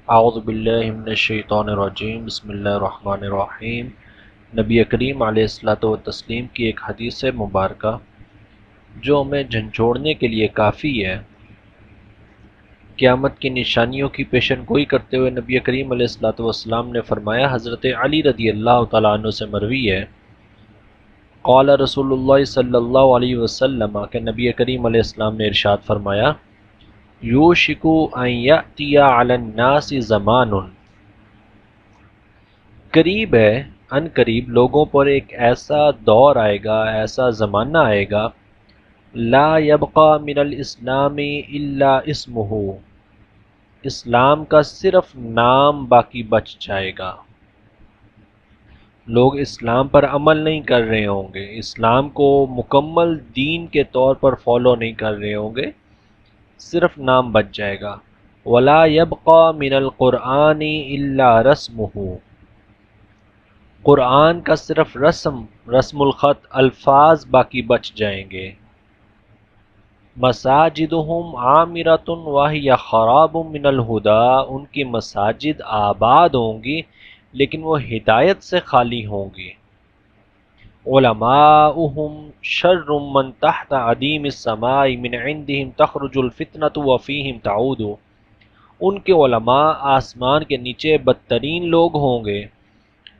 اعوذ باللہ من الشیطان الرجیم، بسم اللہ الرحمن الرحیم۔ نبی کریم علیہ الصلوۃ والتسلیم کی ایک حدیث مبارکہ جو ہمیں جھنجھوڑنے کے لیے کافی ہے۔ قیامت کی نشانیوں کی پیشن گوئی کرتے ہوئے نبی کریم علیہ الصلوۃ والسلام نے فرمایا، حضرت علی رضی اللہ تعالیٰ عنہ سے مروی ہے، قال رسول اللہ صلی اللہ علیہ وسلم کہ نبی کریم علیہ السلام نے ارشاد فرمایا، یوشک ان یأتی علی الناس زمان، قریب ہے، ان قریب لوگوں پر ایک ایسا دور آئے گا، ایسا زمانہ آئے گا، لا یبقى من الاسلام الا اسمہ، اسلام کا صرف نام باقی بچ جائے گا۔ لوگ اسلام پر عمل نہیں کر رہے ہوں گے، اسلام کو مکمل دین کے طور پر فالو نہیں کر رہے ہوں گے، صرف نام بچ جائے گا۔ ولا یبقى من القرآن الا رسمہ، قرآن کا صرف رسم الخط الفاظ باقی بچ جائیں گے۔ مساجدہم عامرۃ وہی خراب من الہدی، ان کی مساجد آباد ہوں گی لیکن وہ ہدایت سے خالی ہوں گی۔ علماؤہم شر من تحت عدیم السماء من عندہم تخرج الفتنۃ وفیہم تعود، ان کے علماء آسمان کے نیچے بدترین لوگ ہوں گے،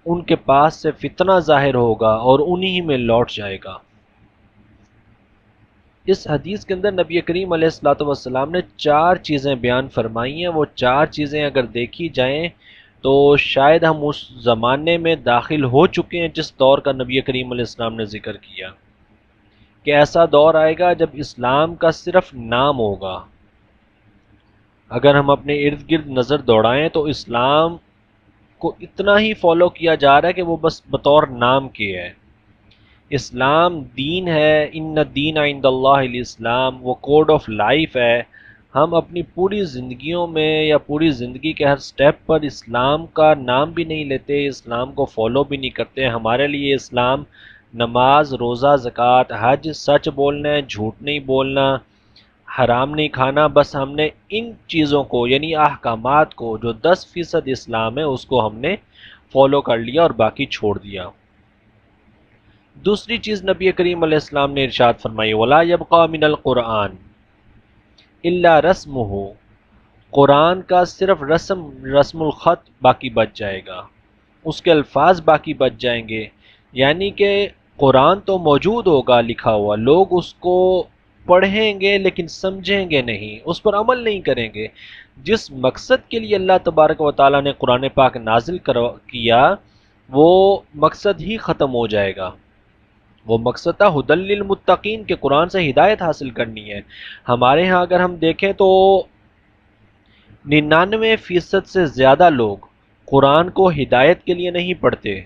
ان کے پاس سے فتنہ ظاہر ہوگا اور انہی میں لوٹ جائے گا۔ اس حدیث کے اندر نبی کریم علیہ الصلوۃ والسلام نے 4 چیزیں بیان فرمائی ہیں۔ وہ 4 چیزیں اگر دیکھی جائیں تو شاید ہم اس زمانے میں داخل ہو چکے ہیں جس دور کا نبی کریم علیہ السلام نے ذکر کیا، کہ ایسا دور آئے گا جب اسلام کا صرف نام ہوگا۔ اگر ہم اپنے ارد گرد نظر دوڑائیں تو اسلام کو اتنا ہی فالو کیا جا رہا ہے کہ وہ بس بطور نام کے ہے۔ اسلام دین ہے، ان الدین عند اللہ الاسلام، وہ کوڈ آف لائف ہے۔ ہم اپنی پوری زندگیوں میں یا پوری زندگی کے ہر سٹیپ پر اسلام کا نام بھی نہیں لیتے، اسلام کو فالو بھی نہیں کرتے۔ ہمارے لیے اسلام نماز، روزہ، زکوٰۃ، حج، سچ بولنا ہے، جھوٹ نہیں بولنا، حرام نہیں کھانا، بس ہم نے ان چیزوں کو یعنی احکامات کو جو 10% اسلام ہے اس کو ہم نے فالو کر لیا اور باقی چھوڑ دیا۔ دوسری چیز نبی کریم علیہ السلام نے ارشاد فرمائی، وَلَا يَبْقَى مِنَ الْقُرْآنِ إِلَّا رَسْمُهُ، قرآن کا صرف رسم الخط باقی بچ جائے گا، اس کے الفاظ باقی بچ جائیں گے۔ یعنی کہ قرآن تو موجود ہوگا لکھا ہوا، لوگ اس کو پڑھیں گے لیکن سمجھیں گے نہیں، اس پر عمل نہیں کریں گے۔ جس مقصد کے لیے اللہ تبارک و تعالیٰ نے قرآن پاک نازل کیا وہ مقصد ہی ختم ہو جائے گا۔ وہ مقصد تھا ھدی للمتقین، کہ قرآن سے ہدایت حاصل کرنی ہے۔ ہمارے ہاں اگر ہم دیکھیں تو 99% سے زیادہ لوگ قرآن کو ہدایت کے لیے نہیں پڑھتے،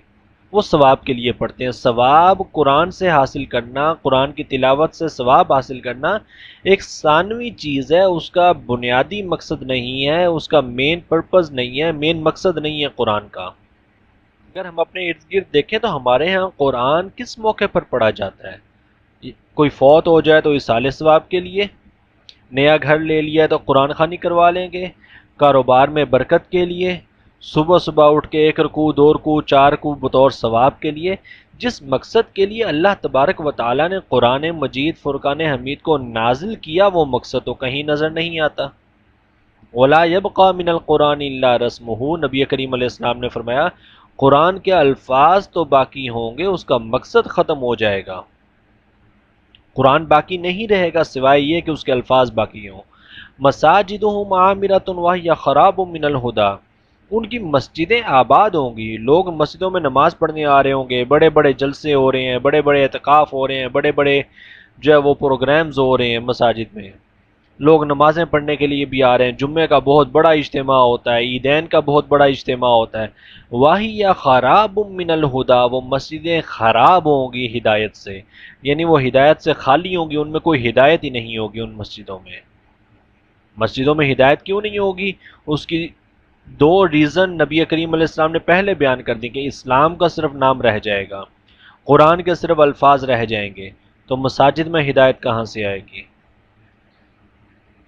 وہ ثواب کے لیے پڑھتے ہیں۔ ثواب قرآن سے حاصل کرنا، قرآن کی تلاوت سے ثواب حاصل کرنا ایک ثانوی چیز ہے، اس کا بنیادی مقصد نہیں ہے، اس کا مین پرپز نہیں ہے، مین مقصد نہیں ہے قرآن کا۔ اگر ہم اپنے ارد گرد دیکھیں تو ہمارے ہاں قرآن کس موقع پر پڑھا جاتا ہے؟ کوئی فوت ہو جائے تو اصالہ ثواب کے لیے، نیا گھر لے لیا تو قرآن خوانی کروا لیں گے، کاروبار میں برکت کے لیے، صبح صبح اٹھ کے 1 رکوع 2 رکوع 4 رکوع بطور ثواب کے لیے۔ جس مقصد کے لیے اللہ تبارک و تعالیٰ نے قرآن مجید فرقان حمید کو نازل کیا وہ مقصد تو کہیں نظر نہیں آتا۔ وَلَا يَبْقَى مِنَ الْقُرْآنِ إِلَّا رَسْمُهُ، نبی کریم علیہ السلام نے فرمایا قرآن کے الفاظ تو باقی ہوں گے، اس کا مقصد ختم ہو جائے گا۔ قرآن باقی نہیں رہے گا سوائے یہ کہ اس کے الفاظ باقی ہوں۔ مساجدہم عامرۃ وہی خراب من الہدی، ان کی مسجدیں آباد ہوں گی، لوگ مسجدوں میں نماز پڑھنے آ رہے ہوں گے، بڑے بڑے جلسے ہو رہے ہیں، بڑے بڑے اعتکاف ہو رہے ہیں، بڑے بڑے جو ہے وہ پروگرامز ہو رہے ہیں مساجد میں، لوگ نمازیں پڑھنے کے لیے بھی آ رہے ہیں، جمعے کا بہت بڑا اجتماع ہوتا ہے، عیدین کا بہت بڑا اجتماع ہوتا ہے۔ وَهِيَ خَرَابٌ مِّنَ الْهُدَى، وہ مسجدیں خراب ہوں گی ہدایت سے، یعنی وہ ہدایت سے خالی ہوں گی، ان میں کوئی ہدایت ہی نہیں ہوگی۔ ان مسجدوں میں ہدایت کیوں نہیں ہوگی؟ اس کی 2 ریزن نبی کریم علیہ السلام نے پہلے بیان کر دی، کہ اسلام کا صرف نام رہ جائے گا، قرآن کے صرف الفاظ رہ جائیں گے، تو مساجد میں ہدایت کہاں سے آئے گی؟